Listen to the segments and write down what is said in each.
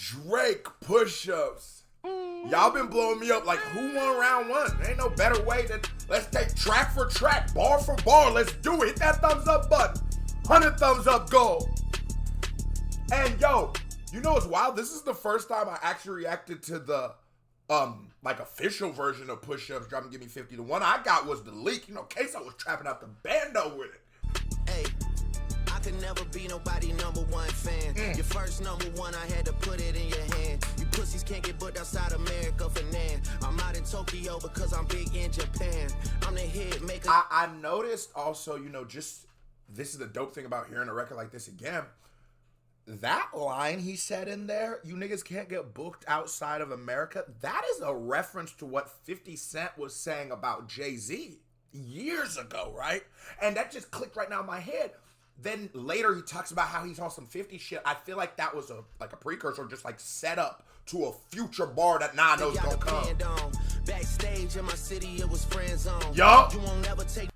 Drake push-ups. Y'all been blowing me up like who won round one? There ain't no better way than let's take track for track, bar for bar. Let's do it. Hit that thumbs up button. 100 thumbs up goal. And yo, you know what's wild? This is the first time I actually reacted to the like official version of push-ups. Drop and give me 50. The one I got was the leak. You know, Queso was trapping out the bando with it. Hey, I could never be nobody number one fan. Your first number one, I had to put it in your hand. You pussies can't get booked outside America for Nan. I'm out in Tokyo because I'm big in Japan. I'm the hit maker. I noticed also, you know, just this is the dope thing about hearing a record like this again. That line he said in there, you niggas can't get booked outside of America, that is a reference to what 50 Cent was saying about Jay-Z years ago, right? And that just clicked right now in my head. Then later he talks about how he's on some 50 shit. I feel like that was a precursor, just like set up to a future bar that I know is gonna come. Backstage in my city, it was friend zone. Yo. You won't never take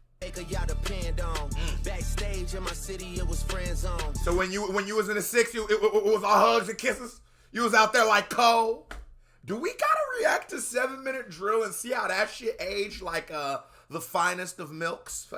y'all depend on. Backstage in my city, it was friend zone. So when you was in the six, it was all hugs and kisses. You was out there like Cole. Do we gotta react to 7-minute drill and see how that shit aged like the finest of milks?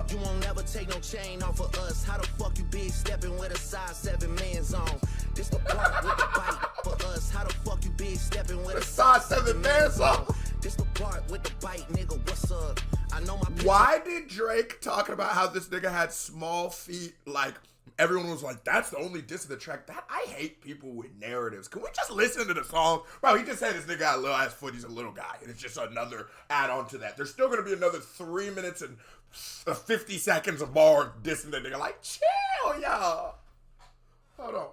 You won't never take no chain off of us. How the fuck you big stepping with a size 7 man's on? This the part with the bite for us. How the fuck you big stepping with a size 7 man's on? This the part with the bite, nigga. What's up? I know my. Why did Drake talking about how this nigga had small feet? Like everyone was like, that's the only diss of the track. That I hate people with narratives. Can we just listen to the song? Bro, he just said this nigga got a little ass foot. He's a little guy, and it's just another add on to that. There's still gonna be another 3 minutes and 50 seconds of bar dissing that nigga. Like, chill, y'all. Hold on.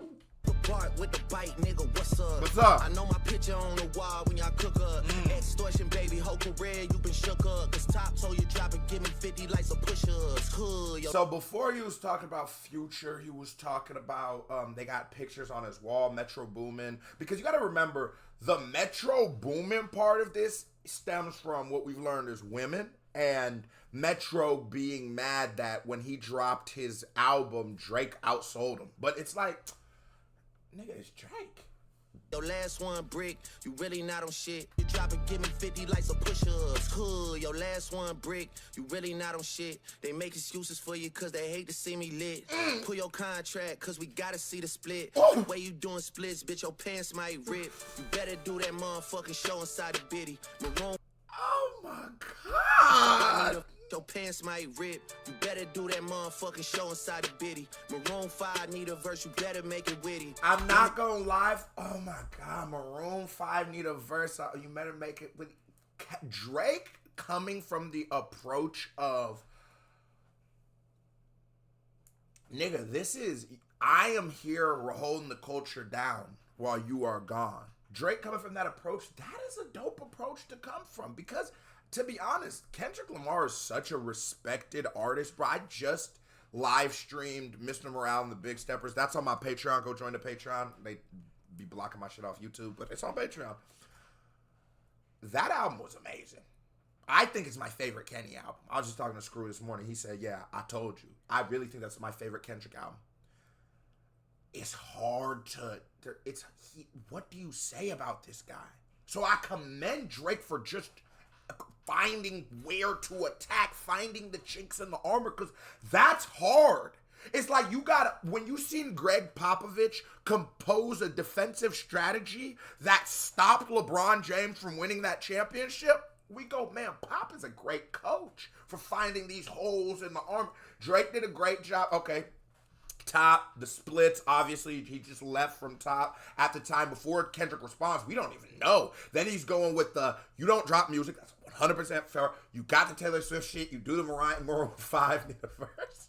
Part with the bite, nigga, what's up? What's up? I know my picture on the wall when y'all cook up. Extortion, baby, whole career, you been shook up. Cause top told you drop and give me 50 likes of push-ups. Cool, yo. So before he was talking about Future, he was talking about, they got pictures on his wall, Metro Boomin. Because you gotta remember, the Metro Boomin part of this stems from what we've learned as women. And Metro being mad that when he dropped his album, Drake outsold him. But it's like, nigga, it's Drake. Your last one brick, you really not on shit. You drop and give me 50 likes of push-ups. Cool, your last one brick, you really not on shit. They make excuses for you cause they hate to see me lit. Pull your contract cause we gotta see the split. The way you doing splits, bitch, your pants might rip. You better do that motherfucking show inside the bitty. Maroon. Oh my God. Your pants might rip. You better do that motherfucking show inside the bitty. Maroon 5 need a verse, you better make it witty. I'm not gonna lie. Oh my God, Maroon 5 need a verse. You better make it with Drake coming from the approach of, nigga, this is, I am here holding the culture down while you are gone. Drake coming from that approach, that is a dope approach to come from because, to be honest, Kendrick Lamar is such a respected artist, bro. I just live streamed Mr. Morale and the Big Steppers. That's on my Patreon. Go join the Patreon. They be blocking my shit off YouTube, but it's on Patreon. That album was amazing. I think it's my favorite Kenny album. I was just talking to Screw this morning. He said, yeah, I told you. I really think that's my favorite Kendrick album. It's hard to, what do you say about this guy? So I commend Drake for just finding where to attack, finding the chinks in the armor, because that's hard. It's like you got, when you seen Greg Popovich compose a defensive strategy that stopped LeBron James from winning that championship, we go, man, Pop is a great coach for finding these holes in the armor. Drake did a great job. Okay. Top, the splits, obviously, he just left from Top at the time before Kendrick responds. We don't even know. Then he's going with the, you don't drop music. That's 100% fair. You got the Taylor Swift shit. You do the Maroon 5 need a verse.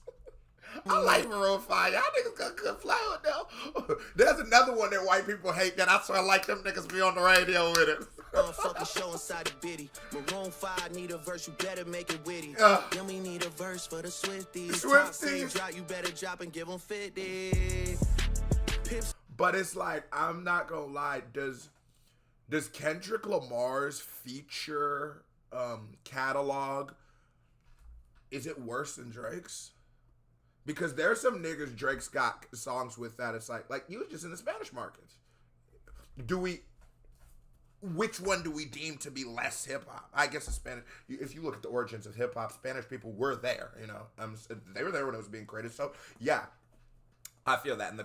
I like Maroon 5. Y'all niggas got fly with them. There's another one that white people hate that I swear I like them niggas be on the radio with it. Motherfucking show inside the bitty. Maroon 5 need a verse, you better make it witty. Then we need a verse for the Swifties. Top say drop, you better drop and give them 50. Pips. But it's like, I'm not gonna lie, does Kendrick Lamar's feature catalog, is it worse than Drake's? Because there's some niggas Drake's got songs with that it's like you was just in the Spanish markets. which one do we deem to be less hip hop? I guess the Spanish. If you look at the origins of hip hop, Spanish people were there. You know, they were there when it was being created. So yeah, I feel that, and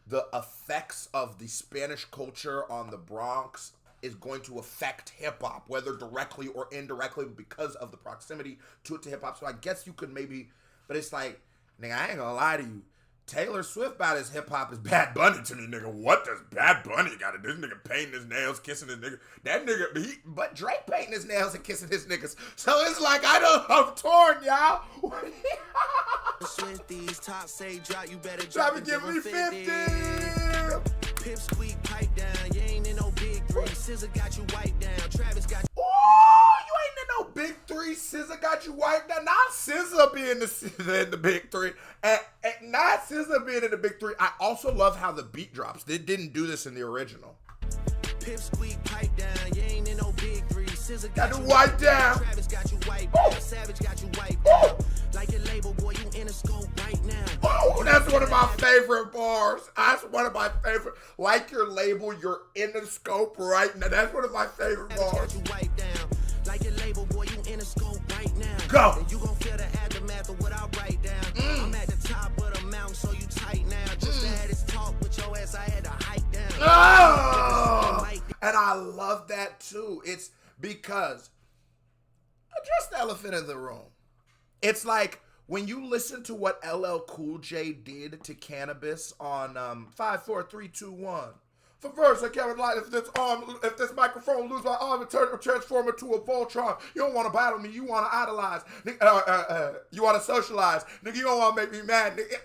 the effects of the Spanish culture on the Bronx is going to affect hip hop, whether directly or indirectly, because of the proximity to hip hop. So I guess you could maybe, but it's like, nigga, I ain't gonna lie to you. Taylor Swift about as hip hop as Bad Bunny to me, nigga. What does Bad Bunny got to do? This nigga painting his nails, kissing his nigga. That nigga, but Drake painting his nails and kissing his niggas. So it's like, I'm torn, y'all. Swifties, top say drop, you better drop and give me 50. Pip squeak, pipe down, you ain't in no big three. Scissor got you wiped down, Travis got you. Oh, you ain't in no big three. Scissor got you wiped down. Not Scissor being in the big three. And not Scissor being in the big three. I also love how the beat drops. They didn't do this in the original. Pip squeak, pipe down, you ain't in no big three. Scissor got you wiped down. Travis got you wiped down. Savage got you wiped down. Like a label, boy, you in a scope right now. Oh, that's one of my favorite bars. That's one of my favorite. Like your label, you're in the scope right now. That's one of my favorite bars. Got you wiped down. Like a label, boy, you in a scope right now. Go. And you gon' feel the aftermath of what I write down. I'm at the top of the mountain, so you tight now. Just to have this talk with your ass, I had to hike down. Oh! And I love that too. It's because address the elephant in the room. It's like when you listen to what LL Cool J did to Cannabis on 5, 4, 3, 2, 1. For verse, I can't lie. If this microphone lose my arm and transform it to a Voltron, you don't want to battle me. You want to idolize. You want to socialize. Nigga, you don't want to make me mad. Nigga,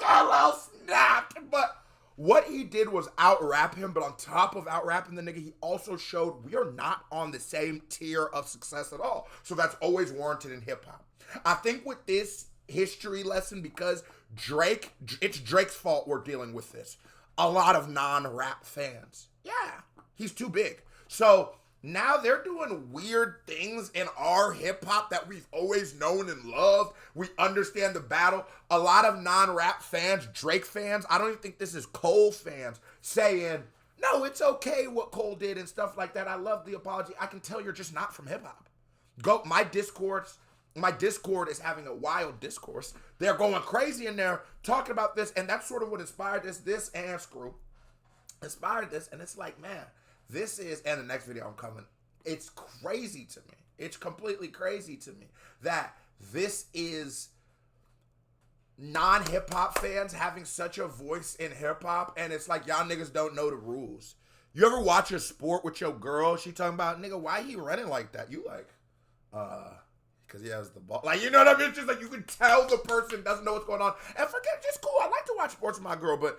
LL snapped. But what he did was out-rap him, but on top of out-rapping the nigga, he also showed we are not on the same tier of success at all. So that's always warranted in hip-hop. I think with this history lesson, because it's Drake's fault we're dealing with this. A lot of non-rap fans. Yeah, he's too big. So now they're doing weird things in our hip-hop that we've always known and loved. We understand the battle. A lot of non-rap fans, Drake fans, I don't even think this is Cole fans, saying, no, it's okay what Cole did and stuff like that. I love the apology. I can tell you're just not from hip-hop. My Discord is having a wild discourse. They're going crazy in there talking about this, and that's sort of what inspired this and Screw inspired this, and it's like, man, this is, and the next video I'm coming, it's crazy to me. It's completely crazy to me that this is non-hip-hop fans having such a voice in hip-hop, and it's like, y'all niggas don't know the rules. You ever watch a sport with your girl? She talking about, nigga, why he running like that? You like, because he has the ball. Like, you know what I mean? It's just like you can tell the person doesn't know what's going on. And forget, just cool. I like to watch sports with my girl, but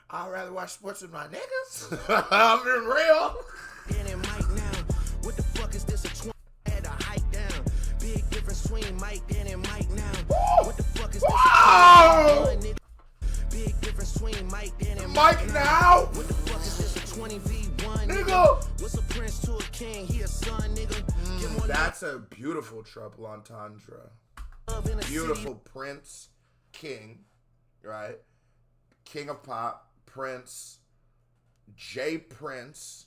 I'd rather watch sports with my niggas. I'm being real. What the fuck is this? A 20 had to hike down. Big difference between Mike then and Mike now. What the fuck is this? Whoa! Big difference between Mike then and Mike now. What the fuck is this? A 20v1 nigga. What's a prince to a king? He a son, nigga. That's a beautiful triple entendre. Beautiful Prince, King, right? King of Pop, Prince, J Prince.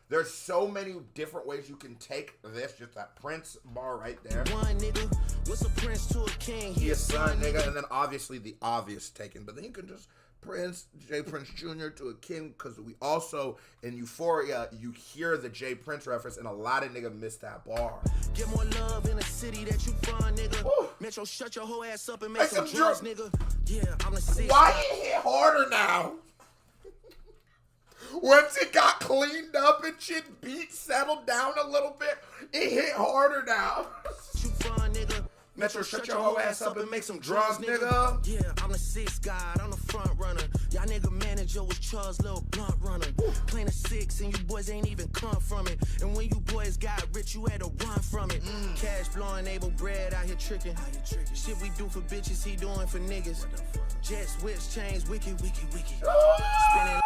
There's so many different ways you can take this. Just that Prince bar right there. One nigga, what's a prince to a king? He a son, nigga. And then obviously the obvious taken. But then you can just Prince, J Prince Jr. to a king. Because we also, in Euphoria, you hear the J Prince reference. And a lot of niggas miss that bar. Get more love in the city that you from, nigga. Ooh. Metro, shut your whole ass up and make some drugs, nigga. Yeah, I'm the sixth. Why it hit harder now? Once it got cleaned up and shit, beat settled down a little bit, it hit harder now. You fun, nigga. Metro, shut your whole ass up and make some drugs, nigga. Yeah, I'm the sixth guy, I'm the front runner. Y'all nigga manager was Charles' little blunt runner. Playing a six and you boys ain't even come from it. And when you boys got rich, you had to run from it. Cash blowing, able bread out here tricking. Shit we do for bitches, he doing for niggas. Jets, whips, chains, wicked. Spinning.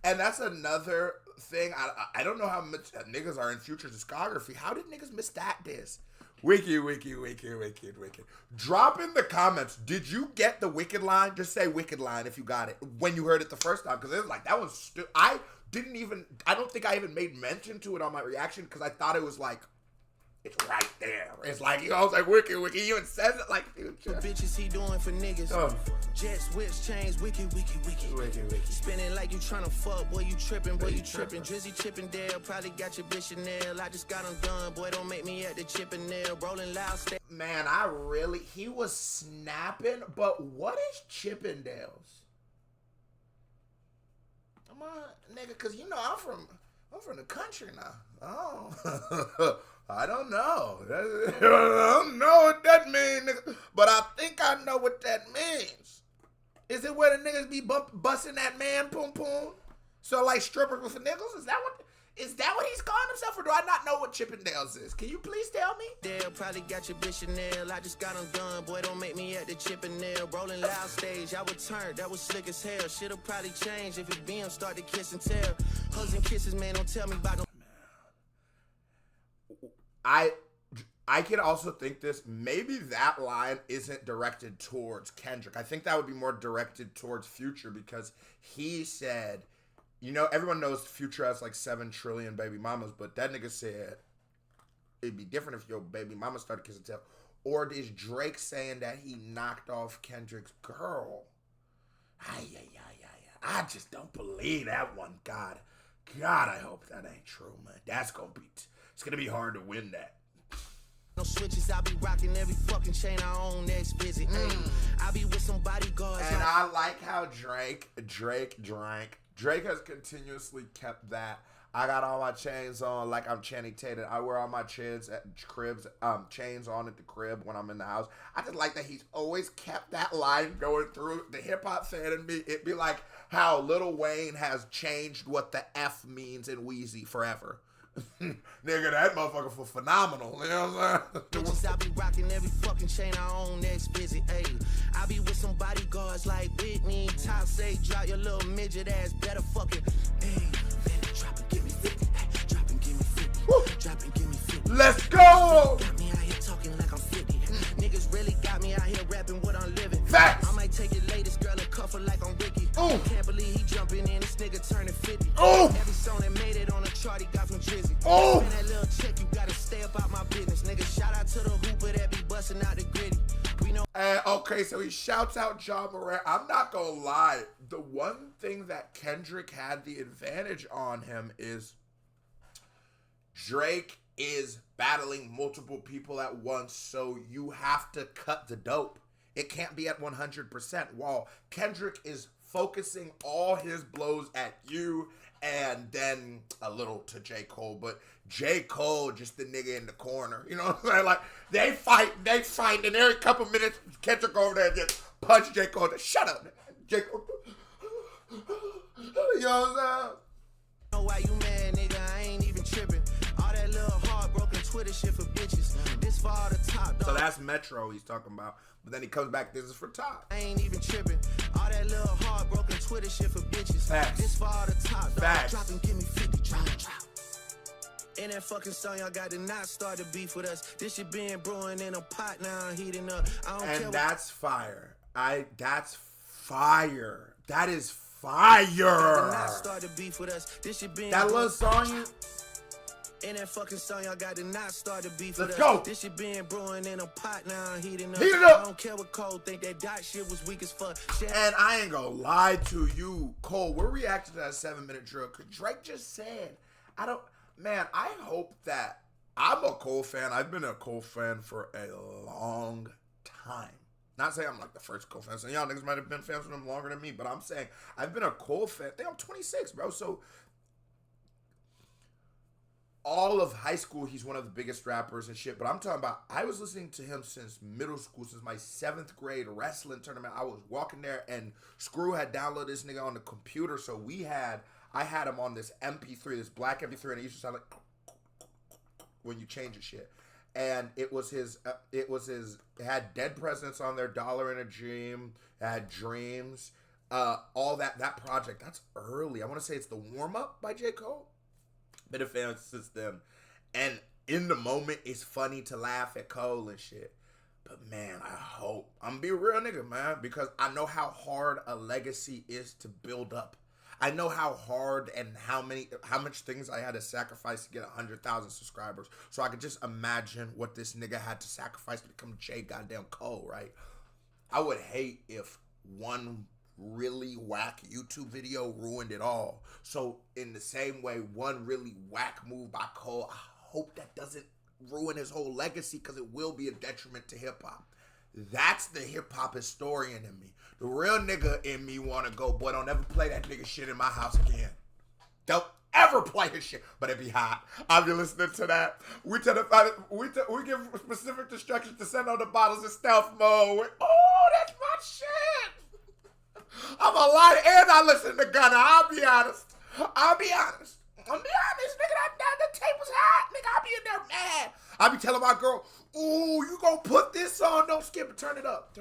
And that's another thing. I don't know how much niggas are in Future's discography. How did niggas miss that disc? Wicked. Drop in the comments. Did you get the wicked line? Just say wicked line if you got it when you heard it the first time, because it was like that was. I don't think I even made mention to it on my reaction because I thought it was like. It's right there. It's like, I was like, wicked. He even says it like, What bitches he doing for niggas? Oh. Jets, whips, chains, wicked. Spinning like you tryna fuck, boy, you tripping, Drizzy Chippendale, probably got your bitch Chanel. I just got him done, boy, don't make me at the Chippendale. Rolling loud, stay. Man, he was snapping, but what is Chippendales? Come on, nigga, because you know I'm from the country now. Oh. I don't know. I don't know what that means, nigga. But I think I know what that means. Is it where the niggas be busting that man poom poom? So like strippers with the niggas? Is that what he's calling himself, or do I not know what Chippendales is? Can you please tell me? Dale probably got your bitch Chanel. I just got him done, boy, don't make me at the Chippendale. Rolling loud stage, I would turn, that was slick as hell. Shit'll probably change if his BM start to kiss and tell. Hugs and kisses, man, don't tell me about no. I can also think this, maybe that line isn't directed towards Kendrick. I think that would be more directed towards Future, because he said, you know, everyone knows Future has like 7 trillion baby mamas, but that nigga said it'd be different if your baby mama started kissing tail. Or is Drake saying that he knocked off Kendrick's girl? I just don't believe that one. God, I hope that ain't true, man. It's gonna be hard to win that. No switches, I be rocking every fucking chain I own next visit. I be with some bodyguards. And I like how Drake has continuously kept that. I got all my chains on like I'm Channing Tatum. I wear all my chains on at the crib when I'm in the house. I just like that he's always kept that line going through. The hip hop fan in me, it'd be like how Lil Wayne has changed what the F means in Wheezy forever. Nigga, that motherfucker for phenomenal. You know what I'm saying? I be rocking every fucking chain I own next visit. Ayy, I be with some bodyguards like Whitney. Top say, drop your little midget ass, better fucking. Ayy, drop and give me 50. Drop and give me 50. Woo. Drop and give me 50. Let's go! Got me out here talking like I'm 50. Niggas really got me out here rapping what I'm living. Facts! I might take your latest girl and cuff her like I'm Ricky. Ooh. Can't believe he jumping in, this nigga turning 50. Ooh. Every song that made it on the chart he got from Drizzy. Ooh. Spend that little check, you gotta stay up out my business. Nigga, shout out to the hooper that be busting out the gritty. We know. Okay, so he shouts out Ja Morant. I'm not gonna lie. The one thing that Kendrick had the advantage on him is Drake is battling multiple people at once, so you have to cut the dope. It can't be at 100%. While Kendrick is focusing all his blows at you and then a little to J. Cole, but J. Cole just the nigga in the corner. You know what I'm saying? Like, they fight, and every couple minutes, Kendrick over there and just punch J. Cole. Shut up, J. Cole. You know what I'm saying? Know why you mad, nigga? I ain't even tripping. All that little heartbroken Twitter shit for bitches. This for all the top dog. So that's Metro he's talking about. But then he comes back, this is for Top. I ain't even tripping. All that little heartbroken Twitter shit for bitches. Facts. This for all the top dog. Facts. Drop and give me 50. Drop. In that fucking song, y'all got to not start the beef with us. This shit been brewing in a pot, now I'm heating up. I don't care. And that's fire. That's fire. That is fire. Got to not start the beef with us. This shit been That little song you... In that fucking song, y'all got to not start the beef Let's with go. us. This shit been brewing in a pot, now I'm heating up. Heat it up. I don't care what Cole think, that dot shit was weak as fuck. And I ain't gonna lie to you, Cole. We're reacting to that 7-minute drill. Cause Drake just said, I hope that I'm a Cole fan. I've been a Cole fan for a long time. Not saying I'm like the first Cole fan. So y'all niggas might have been fans of him longer than me, but I'm saying I've been a Cole fan. I think I'm 26, bro. So all of high school, he's one of the biggest rappers and shit. But I'm talking about, I was listening to him since middle school, since my 7th grade wrestling tournament. I was walking there and Screw had downloaded this nigga on the computer. So I had him on this MP3, this black MP3, and it used to sound like when you change the shit. And it had Dead Presidents on there, Dollar in a Dream, it had Dreams, all that project. That's early. I want to say it's The Warm Up by J. Cole. Been a fan since then. And in the moment, it's funny to laugh at Cole and shit. But man, I hope I'm gonna be a real nigga, man, because I know how hard a legacy is to build up. I know how hard and how much things I had to sacrifice to get 100,000 subscribers. So I could just imagine what this nigga had to sacrifice to become J goddamn Cole, right? I would hate if one really whack YouTube video ruined it all. So in the same way, one really whack move by Cole, I hope that doesn't ruin his whole legacy, because it will be a detriment to hip-hop. That's the hip-hop historian in me. The real nigga in me want to go, boy, don't ever play that nigga shit in my house again. Don't ever play his shit. But it be hot. I'll be listening to that. We give specific instructions to send on the bottles in stealth mode. Oh, that's my shit. I'm a liar and I listen to Gunna. I'll be honest, nigga. That tape was hot, nigga. I be in there mad. I be telling my girl, ooh, you gonna put this on? Don't skip it. Turn it up.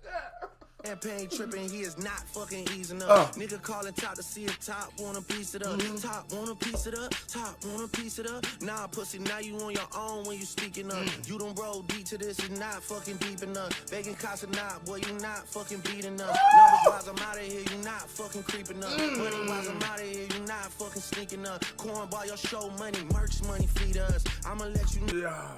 Yeah. Campaign tripping, he is not fucking easing up. Nigga calling top to see if top want a piece of up. Top want a piece of up. Top want a piece of up. Nah, pussy, now you on your own when you speaking up. You don't roll deep to this, you not fucking deep enough. Begging Casa not, boy, you not fucking beating up. Numbers wise, I'm out of here, you not fucking creeping up. Money wise, I'm out of here, you not fucking sneaking up. Corn by your show money, merch money, feed us. I'ma let you know. Yeah.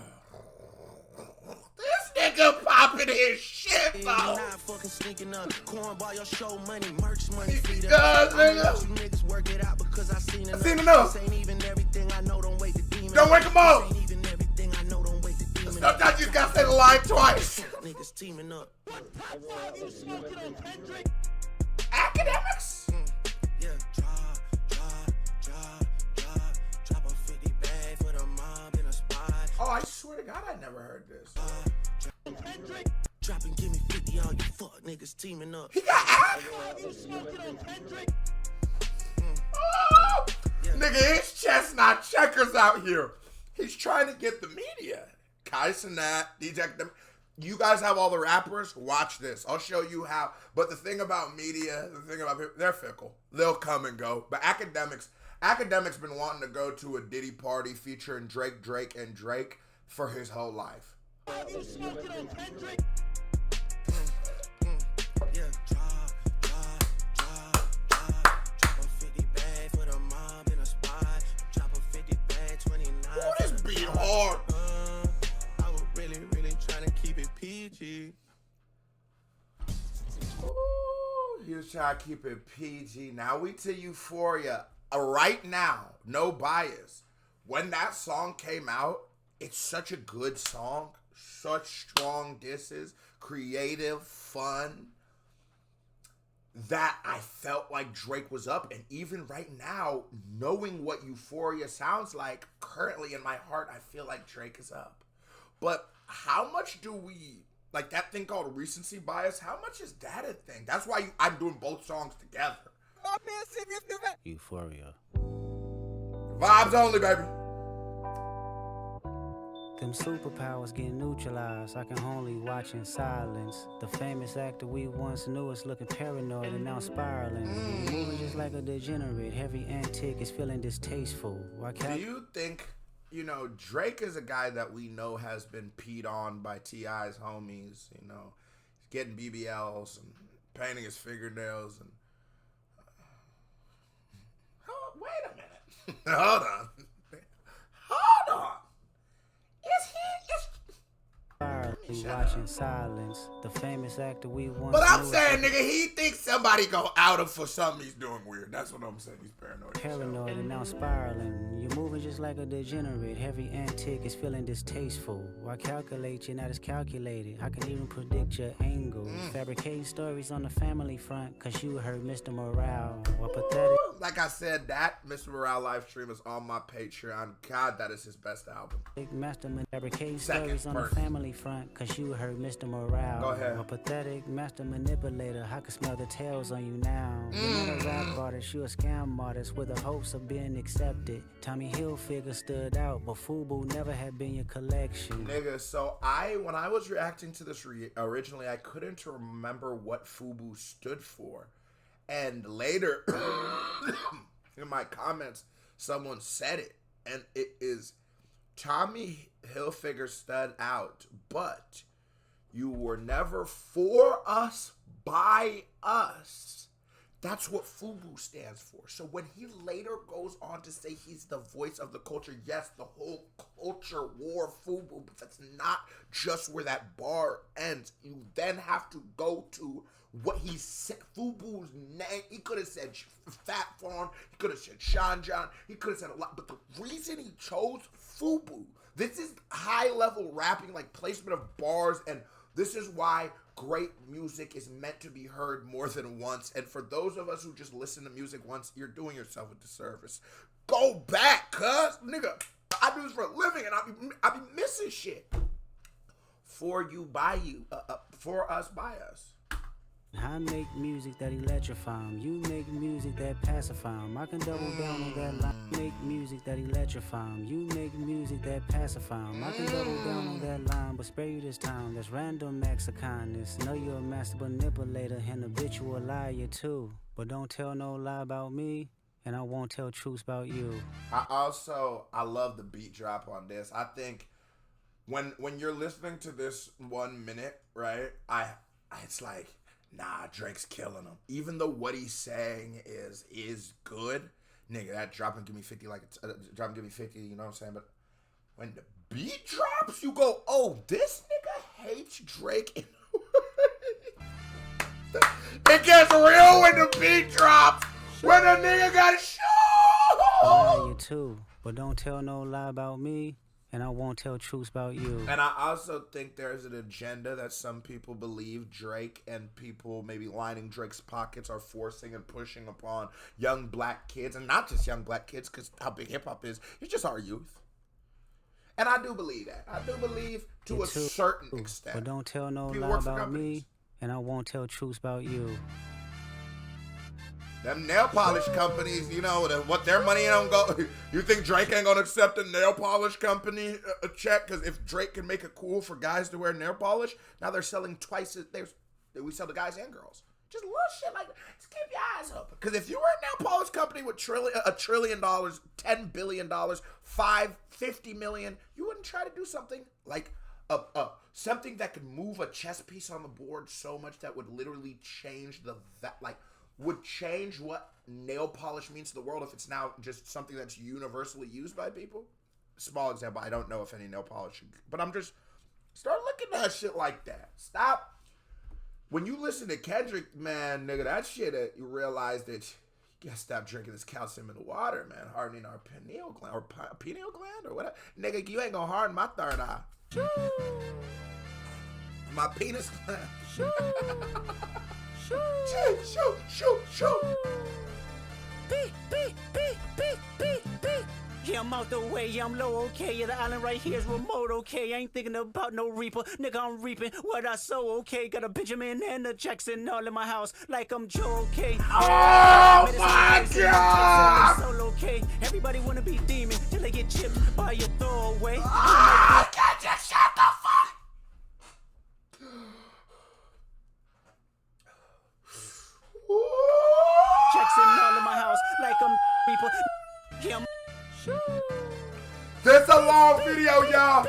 This nigga popping his shit, though. Not fucking sneaking up. Corn by your show money, merch money, feed us. Nigga. You niggas work it out because I seen enough. Enough. This ain't even everything I know, don't wake the demon. Don't wake him up. This ain't even everything I know, don't wake the demon. Sometimes you just gotta say the line twice. Niggas teaming up. Academics? Yeah, drop a 50 bag for the mob in a spot. Oh, I swear to God, I never heard this. Drop and give me 50, all you fuck niggas teaming up. He got act? Oh, nigga, his chestnut checkers out here. He's trying to get the media. Kai Cenat, DJ Academic. You guys have all the rappers. Watch this. I'll show you how. But the thing about media, they're fickle. They'll come and go. But Academics been wanting to go to a Diddy party featuring Drake, and Drake for his whole life. Yeah, drop a 50 bag for the mob in a spot. Drop a 50 bag, 29. Oh, this beat hard. I was really trying to keep it PG. Ooh, he was trying to keep it PG. Now we to Euphoria. Right now, no bias. When that song came out, it's such a good song. Such strong disses, creative, fun, that I felt like Drake was up. And even right now, knowing what Euphoria sounds like, currently in my heart, I feel like Drake is up. But how much do we, like that thing called recency bias, how much is that a thing? That's why I'm doing both songs together. Euphoria. Vibes only, baby. Them superpowers get neutralized. I can only watch in silence. The famous actor we once knew is looking paranoid and now spiraling. Moving just like a degenerate. Heavy antic is feeling distasteful. Do you think, Drake is a guy that we know has been peed on by T.I.'s homies, getting BBLs and painting his fingernails and... wait a minute. Hold on. Watching silence. The famous actor we once But I'm saying, nigga, he thinks somebody go out him for something he's doing weird. That's what I'm saying. He's paranoid. Paranoid and now spiraling. You're moving just like a degenerate. Heavy antic is feeling distasteful. Why calculate? You're not as calculated. I can even predict your angles. Fabricating stories on the family front, cause you heard Mr. Morale. What pathetic. Like I said, that Mr. Morale live stream is on my Patreon. God, that is his best album. Master fabricating stories on the family front, cause you heard Mr. Morale. Go ahead. A pathetic master manipulator. I can smell the tails on you now. You're not a rap artist, you a scam artist with the hopes of being accepted. Tommy Hilfiger stood out, but FUBU never had been your collection. Nigga, so when I was reacting to this originally, I couldn't remember what FUBU stood for. And later, in my comments, someone said it, and it is Tommy Hilfiger stood out, but you were never for us, by us. That's what FUBU stands for. So when he later goes on to say he's the voice of the culture, yes, the whole culture wore FUBU, but that's not just where that bar ends. You then have to go to what he said, FUBU's name. He could have said Fat Farm, he could have said Sean John, he could have said a lot, but the reason he chose FUBU, this is high-level rapping, like placement of bars, and this is why great music is meant to be heard more than once. And for those of us who just listen to music once, you're doing yourself a disservice. Go back, cuz. Nigga, I do this for a living, and I be missing shit. For you, by you. For us, by us. I make music that electrify 'em. You make music that pacify 'em. I can double down on that line. Make music that electrify 'em. You make music that pacify 'em. I can double down on that line, but spare you this time. That's random acts of kindness. Know you're a master manipulator and habitual liar too. But don't tell no lie about me, and I won't tell truths about you. I love the beat drop on this. I think when you're listening to this 1 minute, right? It's like, nah, Drake's killing him. Even though what he's saying is good, nigga, that drop and give me 50 like drop and give me 50, you know what I'm saying? But when the beat drops, you go, oh, this nigga hates Drake. It gets real when the beat drops. When the nigga got a show. I lie you too, but don't tell no lie about me, and I won't tell truths about you. And I also think there's an agenda that some people believe Drake and people maybe lining Drake's pockets are forcing and pushing upon young black kids. And not just young black kids, because how big hip-hop is, it's just our youth. And I do believe that. I do believe to a certain extent. But don't tell no lie about me, and I won't tell truths about you. Them nail polish companies, you know, what their money don't go. You think Drake ain't gonna accept a nail polish company a check? Because if Drake can make it cool for guys to wear nail polish, now they're selling twice as we sell to guys and girls. Just little shit like that. Just keep your eyes open. Because if you were a nail polish company with $1 trillion, $10 billion, $50 million, you wouldn't try to do something like something that could move a chess piece on the board so much that would literally change would change what nail polish means to the world if it's now just something that's universally used by people. Small example, I don't know if any nail polish, but I'm just, start looking at shit like that. Stop. When you listen to Kendrick, man, nigga, that shit, you realize that you gotta stop drinking this calcium in the water, man, hardening our pineal gland, or pineal gland, or whatever. Nigga, you ain't gonna harden my third eye. My penis gland. Shoot. Beep, beep, beep, beep, beep, beep. Yeah, I'm out the way, I'm low, okay. Yeah, the island right here is remote, okay. I ain't thinking about no reaper, nigga, I'm reaping what I sow, okay. Got a Benjamin and a Jackson all in my house, like I'm Joe, okay. Oh my God! Solo, okay. Everybody wanna be demon till they get chipped by your throwaway. Can't just shut the fuck. Jackson all in my house, like I'm reaper. Yeah, I'm This a long video, y'all.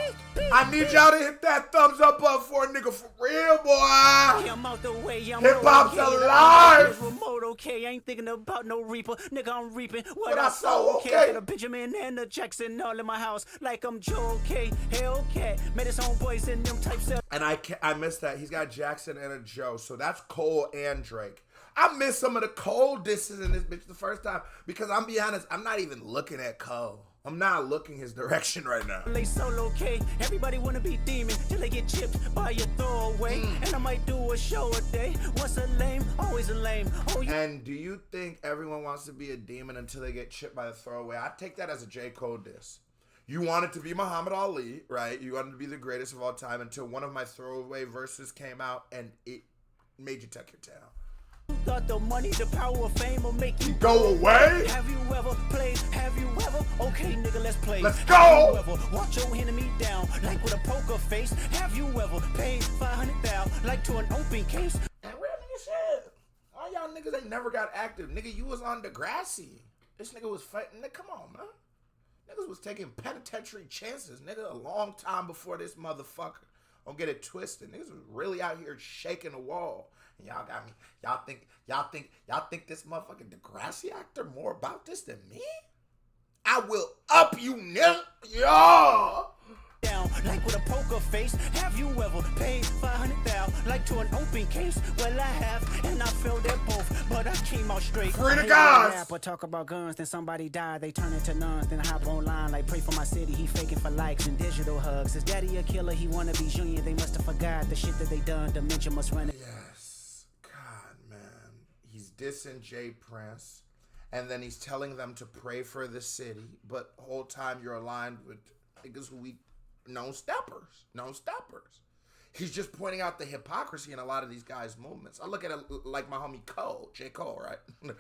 I need y'all to hit that thumbs up button for a nigga for real, boy. I'm out the way, Hip hop's alive. Remote, okay. I ain't thinking about no reaper, nigga. I'm reaping what I sow, okay. Got a Benjamin and a Jackson all in my house, like I'm Joe, okay. Hellcat, made his homeboys in them types of. And I missed that. He's got Jackson and a Joe, so that's Cole and Drake. I missed some of the Cole disses in this bitch the first time because I'm be honest, I'm not even looking at Cole. I'm not looking his direction right now. They solo, okay. Everybody wanna be demon till they get chipped by your throwaway. And I might do a show a day. Once a lame, always a lame. Oh, and do you think everyone wants to be a demon until they get chipped by the throwaway? I take that as a J. Cole diss. You wanted to be Muhammad Ali, right? You wanted to be the greatest of all time until one of my throwaway verses came out and it made you tuck your tail. Thought the money, the power of fame will make you go away? Have you ever played? Have you ever? Okay, nigga, let's play. Let's go! Have you ever watch your enemy down like with a poker face? Have you ever paid $500,000 like to an open case? And real nigga shit. All y'all niggas ain't never got active. Nigga, you was on Degrassi. This nigga was fighting. Nigga, come on, man. Niggas was taking penitentiary chances, nigga, a long time before this motherfucker. Don't get it twisted. Niggas was really out here shaking the wall. And y'all got me. Y'all think this motherfucking Degrassi actor more about this than me? I will up you, nigga. Yeah. Down like with a poker face. Have you ever paid 500,000 like to an open case? Well, I have, and I failed at both, but I came out straight. Free to God. Rapper talk about guns, then somebody died, they turn into nuns, then hop online like pray for my city. He faking for likes and digital hugs. His daddy a killer, he wanna be Junior. They must have forgot the shit that they done. Dementia must run it. Yes, God, man, he's dissing Jay Prince, and then he's telling them to pray for the city, but the whole time you're aligned with niggas who we. No steppers. He's just pointing out the hypocrisy in a lot of these guys' movements. I look at it like my homie Cole, J. Cole, right?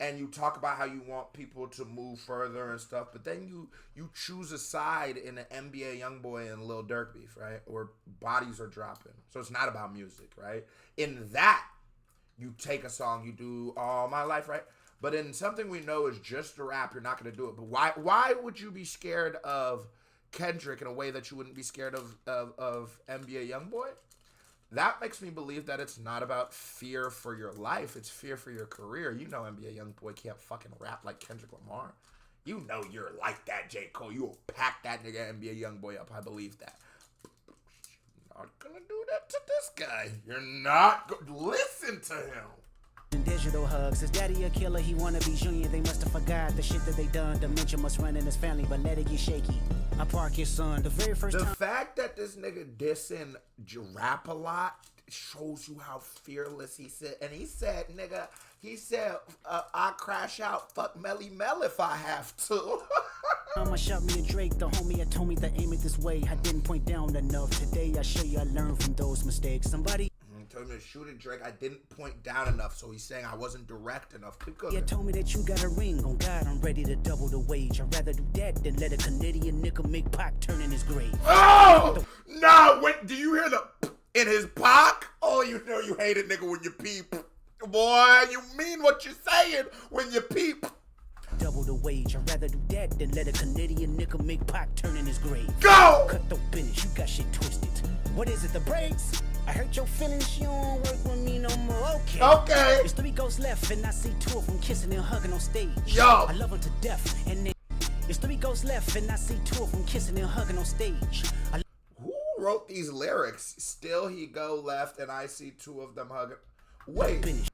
And you talk about how you want people to move further and stuff, but then you choose a side in an NBA YoungBoy and Lil Durk beef, right? Or bodies are dropping. So it's not about music, right? In that, you take a song, you do All My Life, right? But in something we know is just a rap, you're not going to do it. But why would you be scared of Kendrick in a way that you wouldn't be scared of NBA YoungBoy? That makes me believe that it's not about fear for your life. It's fear for your career. You know NBA YoungBoy can't fucking rap like Kendrick Lamar. You know you're like that, J. Cole. You will pack that nigga NBA YoungBoy up. I believe that. You're not gonna do that to this guy. You're not gonna listen to him. Digital hugs. His daddy a killer, he wanna be Junior. They must have forgot the shit that they done. Dementia must run in his family, but let it get shaky. I park your son the very first time. The fact that this nigga dissing rap a lot shows you how fearless he said. And he said, nigga, I crash out, fuck Melly Mel if I have to. I'ma shot me and Drake, the homie had told me to aim it this way. I didn't point down enough. Today I show you I learned from those mistakes. Somebody told me to shoot at Drake. I didn't point down enough, so he's saying I wasn't direct enough. You told me that you got a ring. On God, I'm ready to double the wage. I'd rather do that than let a Canadian nigga make Pac turn in his grave. Oh! No! Wait, do you hear the in his Pac? Oh, you know you hate a nigga when you peep. Boy, you mean what you're saying when you peep. Double the wage. I'd rather do that than let a Canadian nigga make Pac turn in his grave. Go! Cut the business, you got shit twisted. What is it, the brakes? I hurt your feelings, you don't work with me no more. Okay. There's 3 ghosts left, and I see 2 of them kissing and hugging on stage. Yo. I love them to death, and they. There's 3 ghosts left, and I see 2 of them kissing and hugging on stage. Who wrote these lyrics? Still he go left, and I see 2 of them hugging. Wait. Is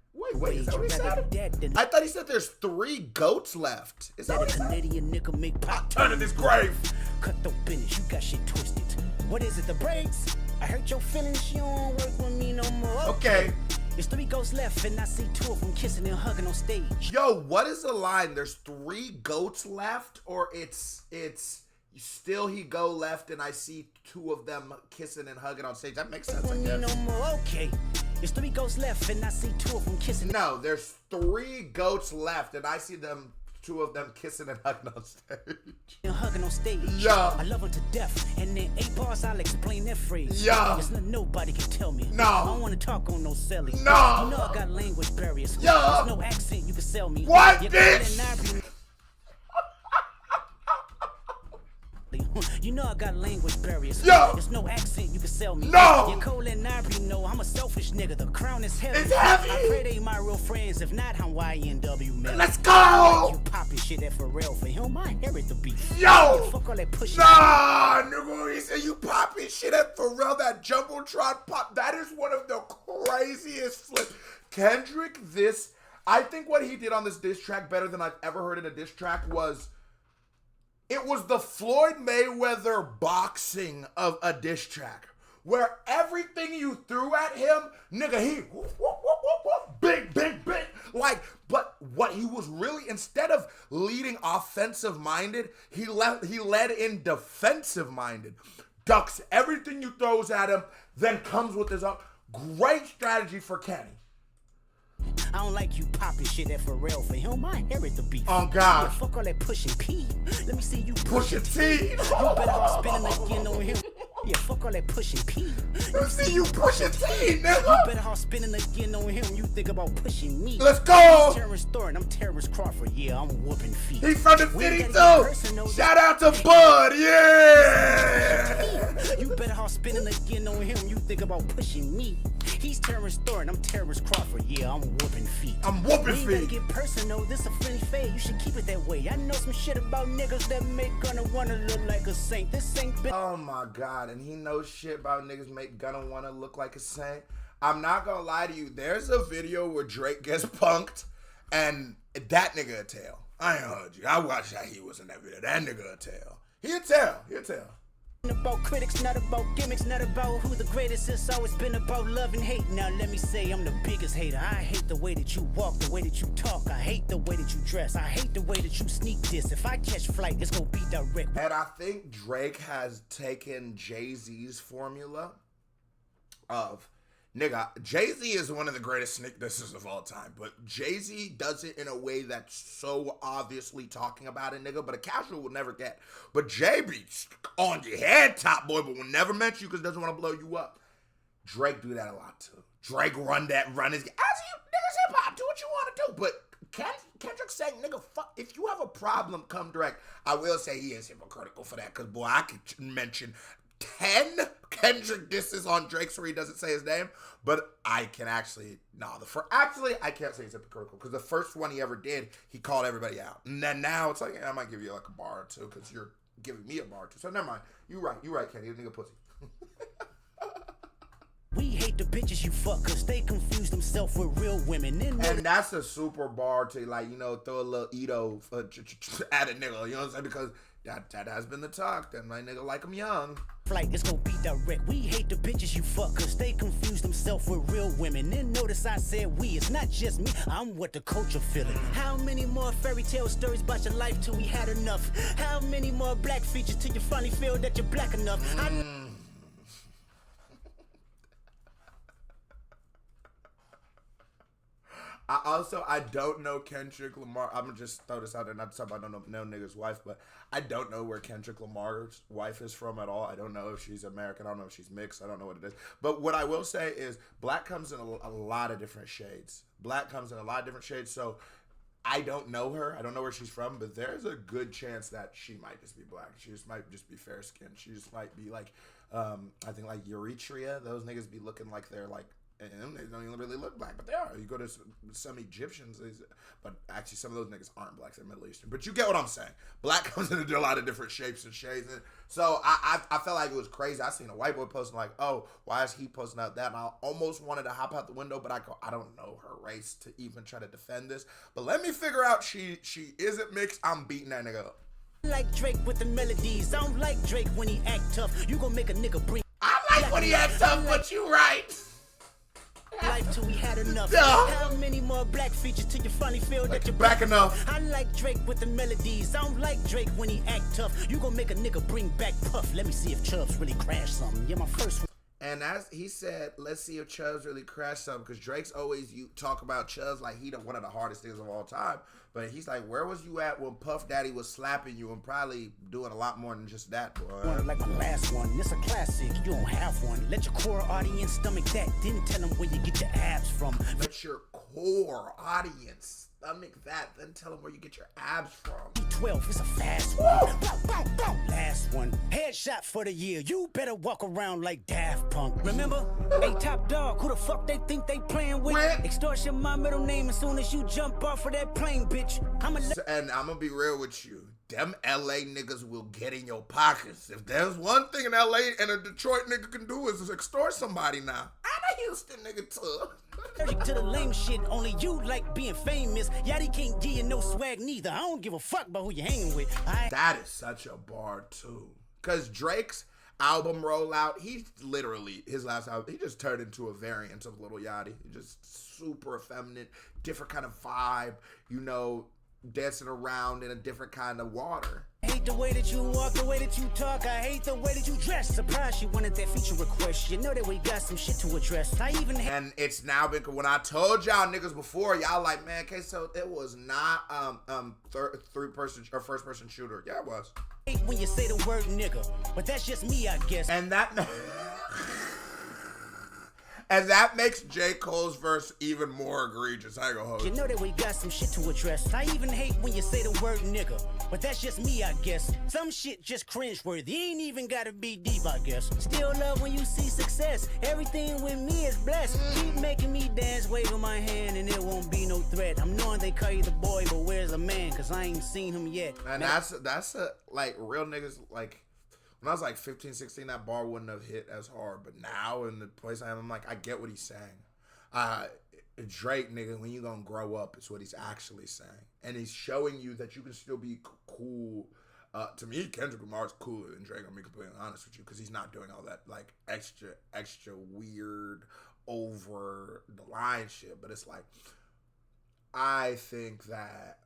that what he said? I thought he said there's 3 goats left. Is that what he said? Canadian nigga make Pac turn in his grave. Cut the business, you got shit twisted. What is it, the brakes? I hurt your feelings, you don't work with me no more. Okay. There's 3 ghosts left, and I see 2 of them kissing and hugging on stage. Yo, what is the line? There's 3 goats left, or it's still he go left, and I see 2 of them kissing and hugging on stage. That makes sense, I guess. No more. Okay. There's 3 ghosts left, and I see 2 of them kissing. No, there's 3 goats left, and I see them. 2 of them kissing and hugging on stage. And hugging on stage. Yeah. I love them to death. And in 8 bars, I'll explain that phrase. Yeah. There's nothing nobody can tell me. No. I don't want to talk on no selling. No. You know I got language barriers. Yeah. There's no accent you can sell me. What, bitch? You know I got language barriers. Yo. There's no accent you can sell me. No. You're Cole and Ivory know I'm a selfish nigga. The crown is heavy. It's heavy. I pray they my real friends. If not, I'm YNW, man. Let's go. You poppin' shit at Pharrell. For him, I inherit the beef. Yo. Fuck all that pushing. Nah, nigga, he said you popping shit at Pharrell. That Jumbotron pop. That is one of the craziest flips. Kendrick, I think what he did on this diss track better than I've ever heard in a diss track was. It was the Floyd Mayweather boxing of a diss track. Where everything you threw at him, nigga, he big. Like, but what he was really, instead of leading offensive minded, he led in defensive minded. Ducks everything you throws at him, then comes with his own. Great strategy for Kenny. I don't like you popping shit at Pharrell. For him, I inherit the beef. Oh, God. Yeah, fuck all that pushing P. Let me see you push a T. You better off spinning again on him. Yeah, fuck all that pushing P. Let's see you pushing T, You nigga. better off spinning again on him. You think about pushing me. Let's go. He's Terrence Thornton, I'm Terrence Crawford. Yeah, I'm whooping feet. He's from the We city ain't gotta get too. personal. Shout out to Bud, yeah. You better off spinning again on him. You think about pushing me. He's Terrence Thornton, I'm Terrence Crawford. Yeah, I'm whooping feet. I'm whooping We ain't gotta feet. get personal. This a friendly fade. You should keep it that way. I know some shit about niggas that make gonna wanna look like a saint. This ain't been. Oh my God, and he knows shit about niggas make gonna wanna look like a saint. I'm not gonna lie to you. There's a video where Drake gets punked, and that nigga a tell. I ain't heard you. I watched how he was in that video. That nigga a tell. He a tell. He a tell. About critics, not about gimmicks, not about who the greatest. It's always been about love and hate. Now let me say I'm the biggest hater. I hate the way that you walk, the way that you talk. I hate the way that you dress. I hate the way that you sneak this. If I catch flight, it's gonna be direct. And I think Drake has taken Jay-Z's formula of, nigga, Jay-Z is one of the greatest sneak dissers of all time, but Jay-Z does it in a way that's so obviously talking about a nigga, but a casual will never get. But Jay be on your head, top boy, but will never mention you because doesn't want to blow you up. Drake do that a lot too. Drake run his, as you niggas hip hop, do what you want to do, but Kendrick saying, nigga, fuck, if you have a problem, come direct. I will say he is hypocritical for that, because boy, I could mention 10 Kendrick disses on Drake's where he doesn't say his name, but I can actually, I can't say he's hypocritical, because the first one he ever did, he called everybody out. And then now it's like, I might give you like a bar or two, because you're giving me a bar or two. So never mind. You right, Kenny, nigga pussy. We hate the bitches you fuck, cause they confuse themselves with real women. And that's a super bar to, like, you know, throw a little Edo at a nigga, you know what I'm saying? Because that has been the talk, that my nigga like him young. Flight is gonna be direct. We hate the bitches you fuck, cause they confuse themselves with real women. Then notice I said we, it's not just me, I'm what the culture feeling. How many more fairy tale stories about your life till we had enough? How many more black features till you finally feel that you're black enough? I don't know Kendrick Lamar. I'm gonna just throw this out there, not to talk about no nigga's wife, but I don't know where Kendrick Lamar's wife is from at all. I don't know if she's American. I don't know if she's mixed. I don't know what it is. But what I will say is black comes in a lot of different shades. So I don't know her. I don't know where she's from, but there's a good chance that she might just be black. She just might just be fair skinned. She just might be like, I think like Eritrea. Those niggas be looking like they're like, and they don't even really look black, but they are. You go to some Egyptians, but actually some of those niggas aren't black, they're Middle Eastern. But you get what I'm saying. Black comes in a lot of different shapes and shades. And so I felt like it was crazy. I seen a white boy posting like, oh, why is he posting out that? And I almost wanted to hop out the window, but I don't know her race to even try to defend this. But let me figure out she isn't mixed. I'm beating that nigga up. Like Drake with the melodies. I don't like Drake when he act tough. You gon' make a nigga bring. I like when he act tough, but you right. Life till we had enough. Yeah. How many more black features till you finally feel that you're back enough? I like Drake with the melodies. I don't like Drake when he act tough. You gon' make a nigga bring back Puff. Let me see if Chubbs really crashed something. Yeah, my first one. And as he said, let's see if Chubbs really crashed something, because Drake's always talk about Chubbs like he one of the hardest things of all time. But he's like, where was you at when Puff Daddy was slapping you and probably doing a lot more than just that, boy? Like my last one, it's a classic. You don't have one. Let your core audience stomach that. Then tell them where you get your abs from. Let your core audience stomach that. Then tell them where you get your abs from. 12, it's a fast one. Last one. Headshot for the year. You better walk around like Daft Punk. Remember? Hey, Top Dog, who the fuck they think they playing with? Extortion, my middle name as soon as you jump off of that plane, bitch. And I'm gonna be real with you. Them LA niggas will get in your pockets. If there's one thing an LA and a Detroit nigga can do is extort somebody now. And a Houston nigga too. Allergic to the lame shit, only you like being famous. Yachty can't give you no swag neither. I don't give a fuck about who you hanging with. That is such a bar too. Cause Drake's album rollout, he literally, his last album, he just turned into a variant of Lil Yachty. He just super effeminate, different kind of vibe, you know, dancing around in a different kind of water. Hey, hate the way that you walk, the way that you talk. I hate the way that you dress. Surprised you wanted that feature request. You know that we got some shit to address. I even and it's now been when I told y'all niggas before, y'all like, man, okay, so it was not third-person or first-person shooter. Yeah, it was. hate when you say the word nigga, but that's just me, I guess. And that and that makes J. Cole's verse even more egregious. I ain't gonna hold you. You know that we got some shit to address. I even hate when you say the word nigga, but that's just me, I guess. Some shit just cringeworthy. Ain't even gotta be deep, I guess. Still love when you see success. Everything with me is blessed. Keep making me dance, waving my hand, and it won't be no threat. I'm knowing they call you the boy, but where's the man? Cause I ain't seen him yet. And that's a like real niggas like. When I was like 15, 16, that bar wouldn't have hit as hard. But now, in the place I am, I'm like, I get what he's saying. Drake, nigga, when you gonna grow up is what he's actually saying. And he's showing you that you can still be cool. To me, Kendrick Lamar is cooler than Drake, I'm being completely honest with you, because he's not doing all that, like, extra weird, over the line shit. But it's like, I think that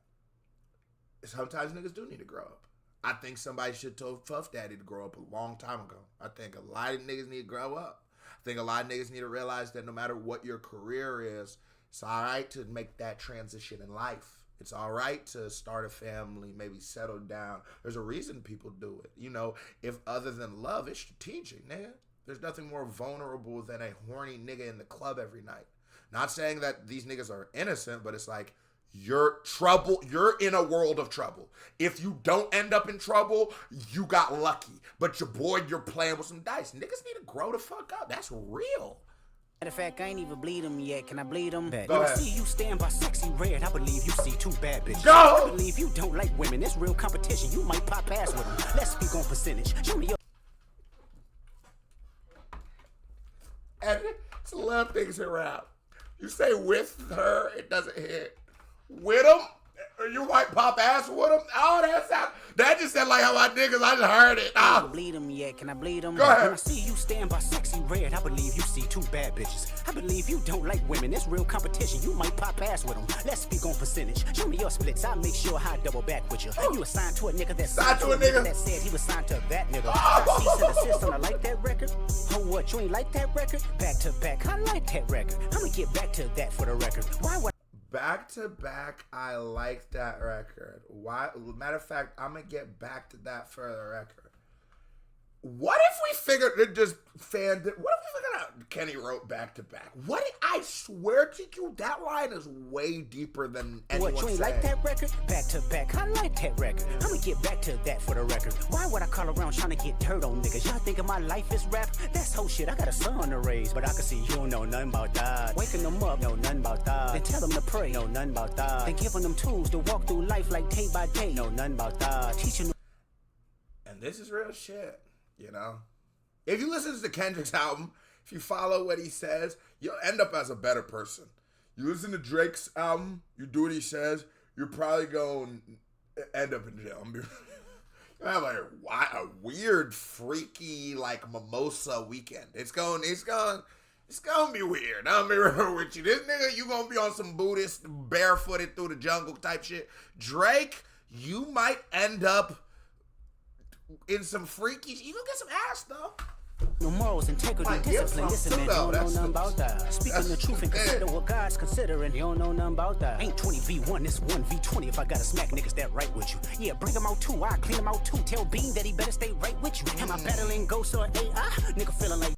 sometimes niggas do need to grow up. I think somebody should have told Puff Daddy to grow up a long time ago. I think a lot of niggas need to grow up. I think a lot of niggas need to realize that no matter what your career is, it's all right to make that transition in life. It's all right to start a family, maybe settle down. There's a reason people do it. You know, if other than love, it's strategic, nigga. There's nothing more vulnerable than a horny nigga in the club every night. Not saying that these niggas are innocent, but it's like, you're in a world of trouble. If you don't end up in trouble, you got lucky. But your boy, you're playing with some dice. Niggas need to grow the fuck up. That's real. Matter of fact, I ain't even bleed him yet. Can I bleed him? Go When I ahead. see you stand by sexy red, I believe you see two bad bitches. Go! I believe you don't like women. It's real competition. You might pop ass with them. Let's speak on percentage. Show me your... And it's a lot of things around. You say with her, it doesn't hit. With him, or you might pop ass with him. Oh, that just sound like how my niggas. I just heard it. I Ah. ain't bleed him yet. Can I bleed him? Go ahead. When I see you stand by sexy red, I believe you see two bad bitches. I believe you don't like women. It's real competition. You might pop ass with them. Let's speak on percentage. Show me your splits. I'll make sure I double back with you. You assigned to a nigga that Signed to a nigga that said he was signed to that nigga. I see and assist on I like that record. Oh, what? You ain't like that record? Back to back. I like that record. I'm gonna get back to that for the record. Why would Back to back, I like that record. Why? Matter of fact, I'm gonna get back to that for the record. What if we figured it just fanned it? What if we figured out Kenny wrote back to back? What? I swear to you, that line is way deeper than anyone What, you ain't saying. like that record? Back to back, I like that record. I'm gonna get back to that for the record. Why would I call around trying to get dirt on niggas? Y'all thinking my life is rap? That's whole shit. I got a son to raise, but I can see you don't know nothing about that. Waking them up, know nothing about that. Then tell them to pray, know nothing about that. Then giving them tools to walk through life like day by day, know nothing about that. Teaching them. And this is real shit, you know? If you listen to Kendrick's album, if you follow what he says, you'll end up as a better person. You listen to Drake's album, you do what he says, you're probably going to end up in jail. You're gonna have like a weird, freaky, like mimosa weekend. It's gonna be weird. I'll be real with you. This nigga, you gonna be on some Buddhist barefooted through the jungle type shit. Drake, you might end up in some freaky. You gonna get some ass though. No morals, integrity, Might give discipline. some Listen, man, too, you don't though. know That's nothing the- about that. Speaking the truth and consider what God's considering. You don't know nothing about that. Ain't 20v1, it's 1v20 if I gotta smack niggas that right with you. Yeah, bring them out too, I clean them out too. Tell Bean that he better stay right with you. Am I battling ghosts or AI? Nigga feeling like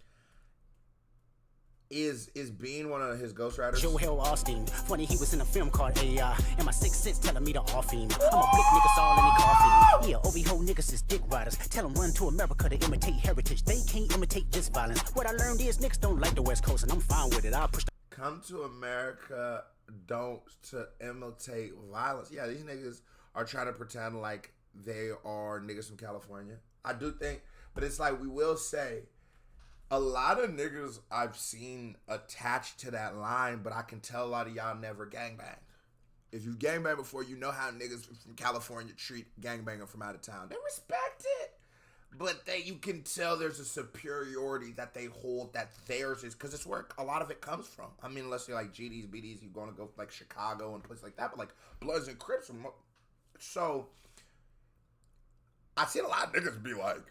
Is Bean one of his ghostwriters? Joel Austin. Funny, he was in a film called AI. And my sixth sense telling me to off him. I'm a blick niggas all in the coffin. Yeah, OV-ho niggas is dick riders. Tell them run to America to imitate heritage. They can't imitate this violence. What I learned is niggas don't like the West Coast, and I'm fine with it. I'll push the Come to America, don't to imitate violence. Yeah, these niggas are trying to pretend like they are niggas from California. I do think, but it's like we will say, a lot of niggas I've seen attached to that line, but I can tell a lot of y'all never gangbanged. If you gangbanged before, you know how niggas from California treat gangbanger from out of town. They respect it, but you can tell there's a superiority that they hold that theirs is, because it's where a lot of it comes from. I mean, unless you're like GDs, BDs, you're going to go like Chicago and places like that, but like Bloods and Crips. So I've seen a lot of niggas be like,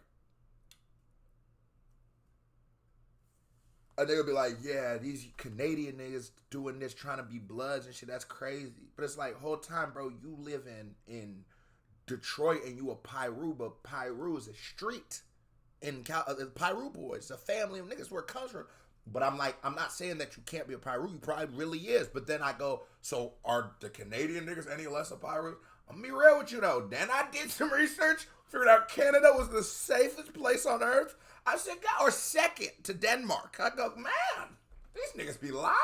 a nigga be like, yeah, these Canadian niggas doing this, trying to be Bloods and shit, that's crazy. But it's like, whole time, bro, you live in Detroit and you a Pyru, but Pyru is a street in Pyru boys, a family of niggas where it comes from. But I'm like, I'm not saying that you can't be a Pyru. You probably really is. But then I go, so are the Canadian niggas any less a Pyru? I'm gonna be real with you though. Then I did some research, figured out Canada was the safest place on earth. I said, God, or second to Denmark. I go, man, these niggas be lying.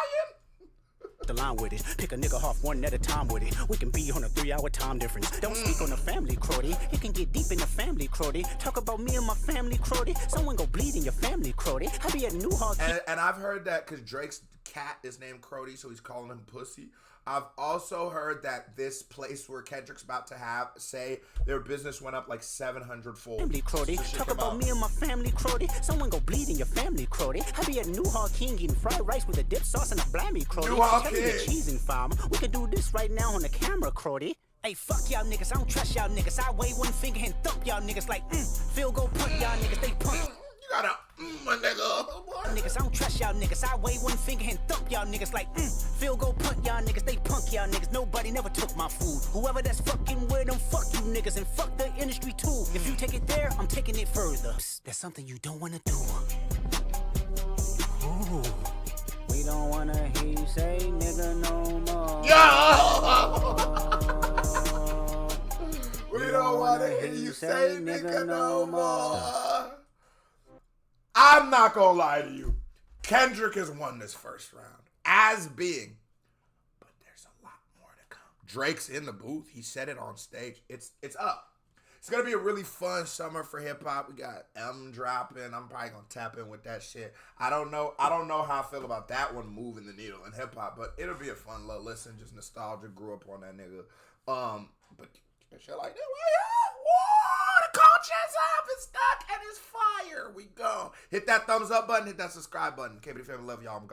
The line with it. Pick a nigga off one at a time with it. We can be on a 3-hour time difference. Don't speak on the family, Crody. You can get deep in the family, Crody. Talk about me and my family, Crody. Someone go bleed in your family, Crody. I be at New Hawk. And I've heard that because Drake's cat is named Crody, so he's calling him Pussy. I've also heard that this place where Kendrick's about to have, say, their business went up like 700-fold. Family, Crody. Talk about me and my family, Crody. Someone go bleed in your family, Crody. I be at New Hawk King eating fried rice with a dip sauce and a blammy, Crody. New Hawk Tell me the cheesing farm. We could do this right now on the camera, Crody. Hey, fuck y'all niggas. I don't trust y'all niggas. I wave one finger and thump y'all niggas like, field goal punt y'all niggas. They punt. You gotta, my nigga. Niggas, I don't trust y'all niggas. I wave one finger and thump y'all niggas like, field goal punt y'all niggas. They punk y'all niggas. Nobody never took my food. Whoever that's fucking with them, fuck you niggas and fuck the industry too. If you take it there, I'm taking it further. Psst, that's something you don't wanna do. Ooh. We don't wanna hear you say nigga no more. We don't wanna hear you say nigga no more. I'm not gonna lie to you. Kendrick has won this first round as being, but there's a lot more to come. Drake's in the booth. He said it on stage. It's up. It's gonna be a really fun summer for hip hop. We got M dropping. I'm probably gonna tap in with that shit. I don't know how I feel about that one moving the needle in hip hop, but it'll be a fun little listen. Just nostalgia. Grew up on that nigga. But shit like that. Whoa, the culture's up. It's stuck and it's fire. We go. Hit that thumbs up button. Hit that subscribe button. KB family, love y'all. I'm gone.